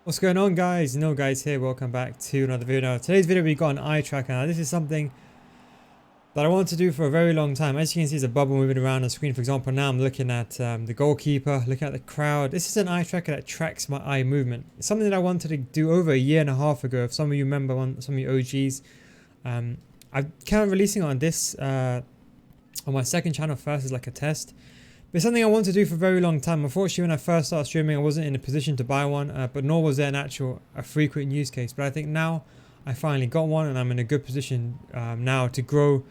What's going on, guys? NealGuides here. Welcome back to another video. Now, today's video we got an eye tracker. Now this is something that I want to do for a very long time. As you can see, there's a bubble moving around on the screen. For example, now I'm looking at the goalkeeper, looking at the crowd. This is an eye tracker that tracks my eye movement. It's something that I wanted to do over a year and a half ago. If some of you remember, some of you OGs, I'm kind of releasing it on this on my second channel first as like a test. But it's something I wanted to do for a very long time. Unfortunately, when I first started streaming, I wasn't in a position to buy one, but nor was there a frequent use case. But I think now I finally got one, and I'm in a good position now to grow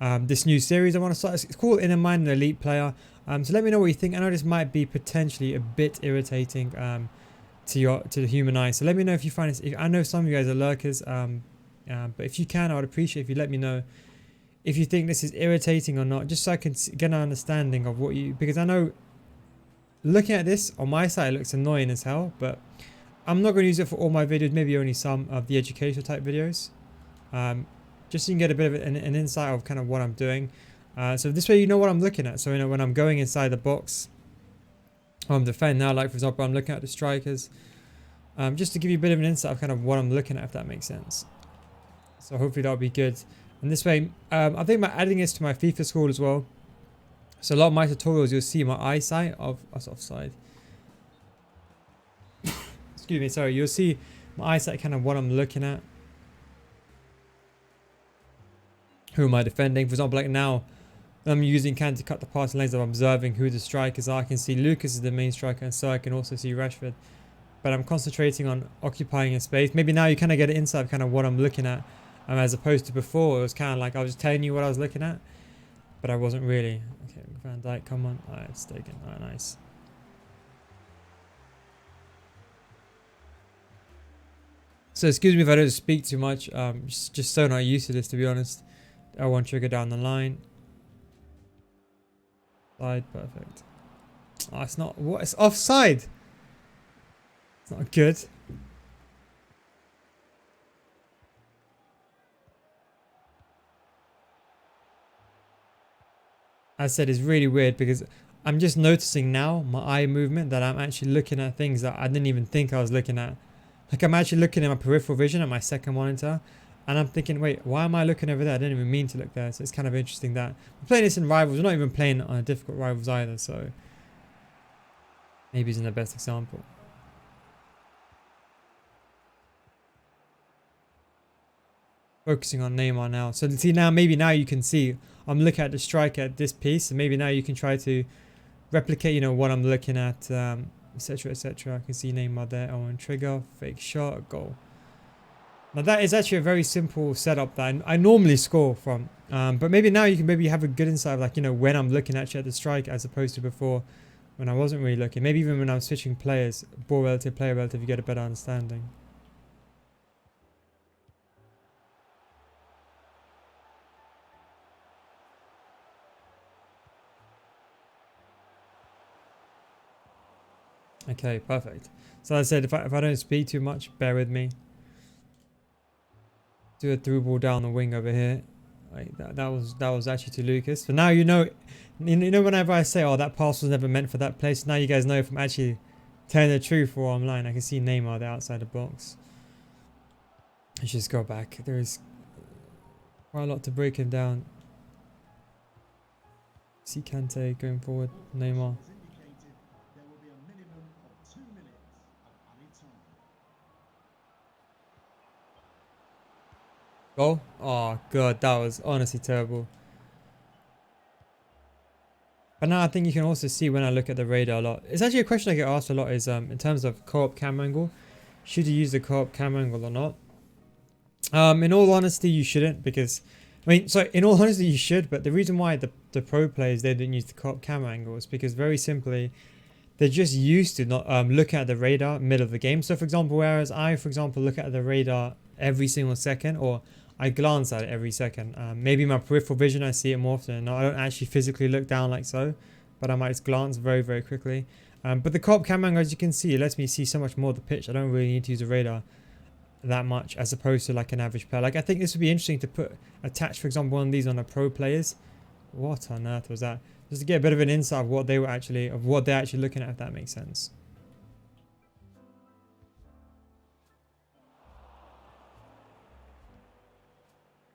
this new series I want to start. It's called Inner Mind and Elite Player. So let me know what you think. I know this might be potentially a bit irritating to the human eye. So let me know if you find this. I know some of you guys are lurkers, but if you can, I would appreciate if you let me know if you think this is irritating or not, just so I can get an understanding of what you, because I know looking at this on my side it looks annoying as hell, but I'm not going to use it for all my videos, maybe only some of the educational type videos, just so you can get a bit of an insight of kind of what I'm doing. So this way you know what I'm looking at. So you know when I'm going inside the box, I'm defending now, like for example I'm looking at the strikers, just to give you a bit of an insight of kind of what I'm looking at, if that makes sense. So hopefully that'll be good. And this way, I think about adding this to my FIFA score as well. So a lot of my tutorials, you'll see my eyesight of us offside. Excuse me, sorry. You'll see my eyesight, kind of what I'm looking at. Who am I defending? For example, like now, I'm using Can to cut the passing lanes. I'm observing who the strikers are. I can see Lucas is the main striker, and so I can also see Rashford. But I'm concentrating on occupying a space. Maybe now you kind of get an insight of kind of what I'm looking at. As opposed to before, it was kind of like I was just telling you what I was looking at, but I wasn't really. Okay, Van Dijk, come on. Alright, it's taken. Alright, nice. So excuse me if I don't speak too much. Just so not used to this, to be honest. L1 trigger down the line. Side, perfect. Oh, it's not. What? It's offside. It's not good. As I said, it's really weird because I'm just noticing now my eye movement that I'm actually looking at things that I didn't even think I was looking at. Like I'm actually looking at my peripheral vision at my second monitor, and I'm thinking, wait, why am I looking over there? I didn't even mean to look there. So it's kind of interesting that we're playing this in rivals. We're not even playing on a difficult rivals either, so maybe isn't the best example. Focusing on Neymar now. So see now, maybe now you can see I'm looking at the striker at this piece, and maybe now you can try to replicate, you know, what I'm looking at, etc, etc. I can see Neymar there. L1 trigger, fake shot, goal. Now that is actually a very simple setup that I normally score from, but maybe now you can maybe have a good insight of, like, you know, when I'm looking actually at the strike as opposed to before when I wasn't really looking. Maybe even when I'm switching players, ball relative, player relative, you get a better understanding. Okay, perfect. So as I said, if I don't speak too much, bear with me. Do a through ball down the wing over here. Like that was actually to Lucas. So now you know whenever I say, oh, that pass was never meant for that place, now you guys know if I'm actually telling the truth or I'm lying. I can see Neymar there outside the box. Let's just go back. There is quite a lot to break him down. See Kante going forward. Neymar. Goal? Oh god, that was honestly terrible. But now I think you can also see when I look at the radar a lot. It's actually a question I get asked a lot is in terms of co-op camera angle. Should you use the co-op camera angle or not? In all honesty, you shouldn't, because in all honesty you should, but the reason why the pro players, they didn't use the co-op camera angle is because very simply they're just used to not looking at the radar middle of the game. So for example, whereas I, for example, look at the radar every single second, or I glance at it every second. Maybe my peripheral vision, I see it more often. I don't actually physically look down like so, but I might just glance very, very quickly. But the co-op camera angle, as you can see, it lets me see so much more of the pitch. I don't really need to use a radar that much as opposed to like an average player. Like I think this would be interesting to attach, for example, one of these on the pro players. What on earth was that? Just to get a bit of an insight of what they're actually looking at, if that makes sense.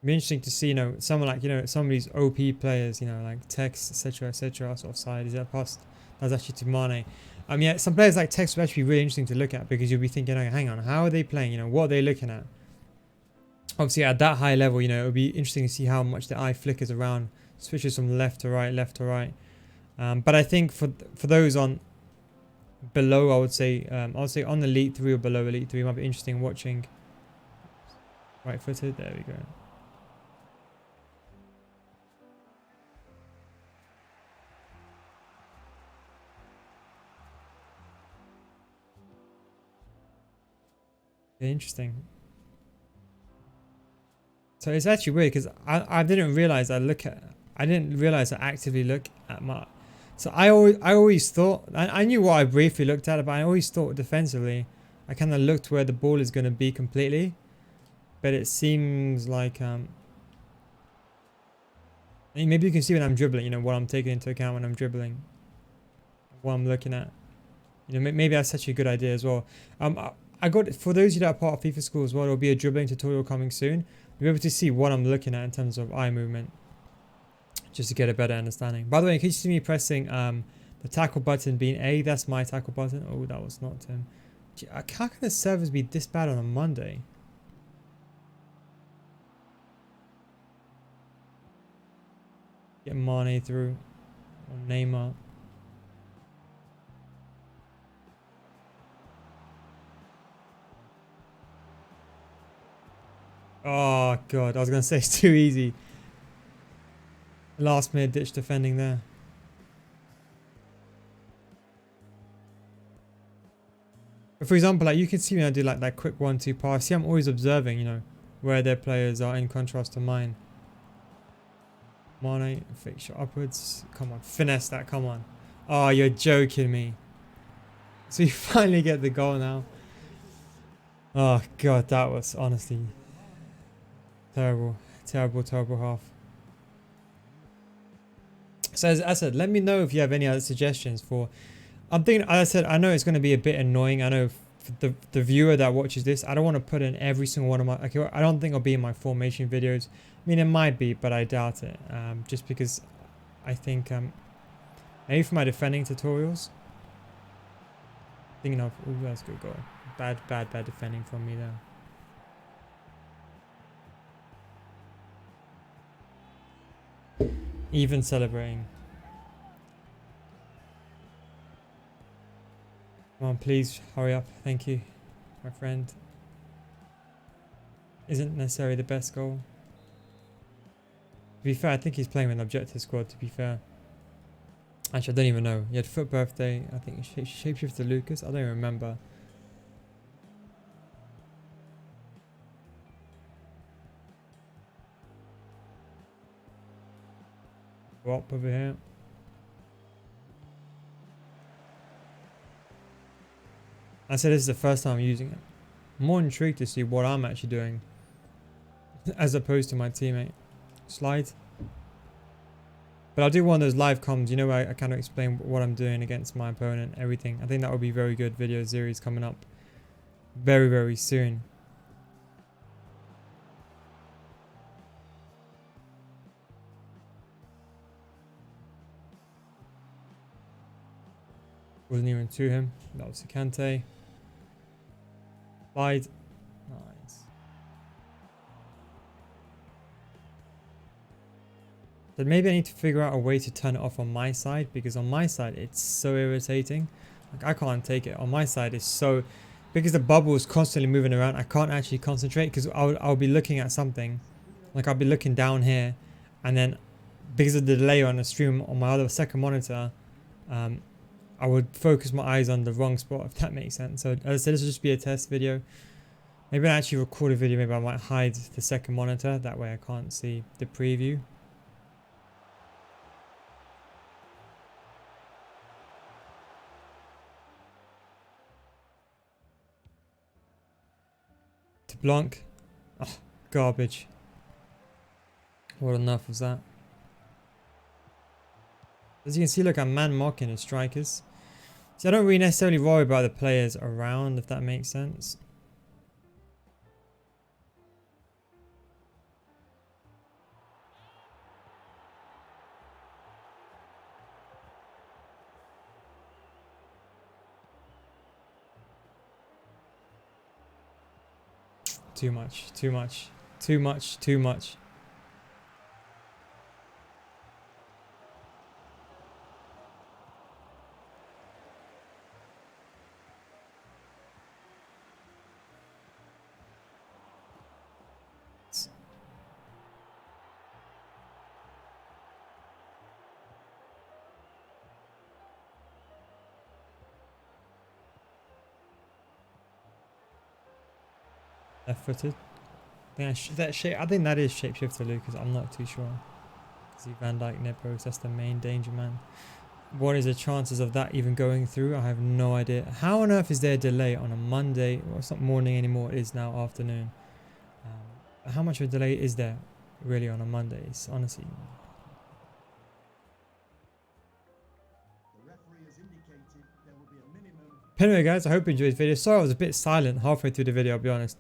be interesting to see, someone like, some of these OP players, like Tex, etc., sort of side. Is that past? That's actually to Mane. Yeah, some players like Tex would actually be really interesting to look at because you'll be thinking, oh, hang on, how are they playing? What are they looking at? Obviously, at that high level, it would be interesting to see how much the eye flickers around, switches from left to right. But I think for those on below, I would say on Elite 3 or below Elite 3, it might be interesting watching. Right footed, there we go. Yeah, interesting. So it's actually weird because I didn't realize I didn't realize I actively look at my. So I always thought I knew what I briefly looked at, but I always thought defensively I kind of looked where the ball is going to be completely, but it seems like maybe you can see when I'm dribbling, what I'm taking into account when I'm dribbling, what I'm looking at. Maybe that's such a good idea as well. I got, for those of you that are part of FIFA school as well, there'll be a dribbling tutorial coming soon. You'll be able to see what I'm looking at in terms of eye movement, just to get a better understanding. By the way, in case you see me pressing the tackle button being A, that's my tackle button. Oh, that was not him. How can the servers be this bad on a Monday? Get Mane through, or Neymar. Oh god, I was gonna say it's too easy. Last minute ditch defending there. But for example, like you can see when I do like that quick 1-2 pass. See, I'm always observing, where their players are in contrast to mine. Mane, fake shot upwards. Come on, finesse that. Come on. Oh, you're joking me. So you finally get the goal now. Oh god, that was honestly terrible half. So as I said, let me know if you have any other suggestions for. I'm thinking, as I said, I know it's going to be a bit annoying. I know for the viewer that watches this, I don't want to put in every single one of my. Okay, I don't think it'll be in my formation videos. I mean, it might be, but I doubt it. Just because I think maybe for my defending tutorials. Thinking of, oh, that's a good goal. Bad defending from me there. Even celebrating. Come on, please hurry up. Thank you, my friend. Isn't necessarily the best goal. To be fair, I think he's playing with an objective squad, to be fair. Actually, I don't even know. He had foot birthday. I think shapeshifter Lucas. I don't even remember. Go up over here. I said this is the first time I'm using it. I'm more intrigued to see what I'm actually doing as opposed to my teammate. Slide. But I'll do one of those live comms, where I kind of explain what I'm doing against my opponent, everything. I think that would be very good video series coming up very, very soon. Wasn't even to him. That was Kante. Slide. Nice. But maybe I need to figure out a way to turn it off on my side, because on my side it's so irritating. Like I can't take it. On my side it's so, because the bubble is constantly moving around, I can't actually concentrate, because I'll be looking at something. Like I'll be looking down here, and then because of the delay on the stream on my other second monitor, I would focus my eyes on the wrong spot, if that makes sense. So as I said, this will just be a test video. Maybe I actually record a video, maybe I might hide the second monitor, that way I can't see the preview. To Blanc. Oh, garbage. What enough was that? As you can see, look, I'm man marking the strikers. So I don't really necessarily worry about the players around, if that makes sense. Too much, too much, too much, too much. Left-footed. I think that is shapeshifter Lucas. I'm not too sure. See Van Dijk, Nepos, that's the main danger man. What is the chances of that even going through? I have no idea. How on earth is there a delay on a Monday? Well, it's not morning anymore. It is now afternoon. How much of a delay is there really on a Monday? It's honestly. Anyway, guys, I hope you enjoyed the video. Sorry I was a bit silent halfway through the video, I'll be honest.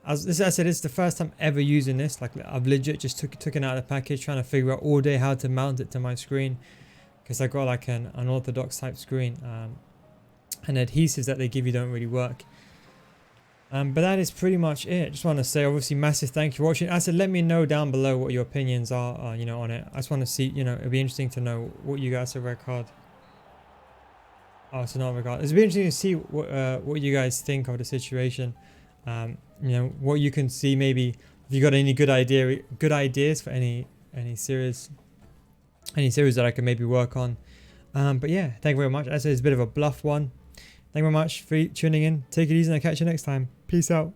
As I said, it's the first time ever using this. Like, I've legit just took it out of the package, trying to figure out all day how to mount it to my screen, because I got like an unorthodox type screen, and adhesives that they give you don't really work. But that is pretty much it. Just want to say, obviously, massive thank you for watching. As I said, let me know down below what your opinions are, you know, on it. I just want to see, you know, it'd be interesting to know what you guys have red card. Oh, it's not red card. It'd be interesting to see what you guys think of the situation. You know, what you can see, maybe if you got any good ideas for any series that I can maybe work on. But yeah, thank you very much. As I said, it's a bit of a bluff one. Thank you very much for tuning in. Take it easy and I'll catch you next time. Peace out.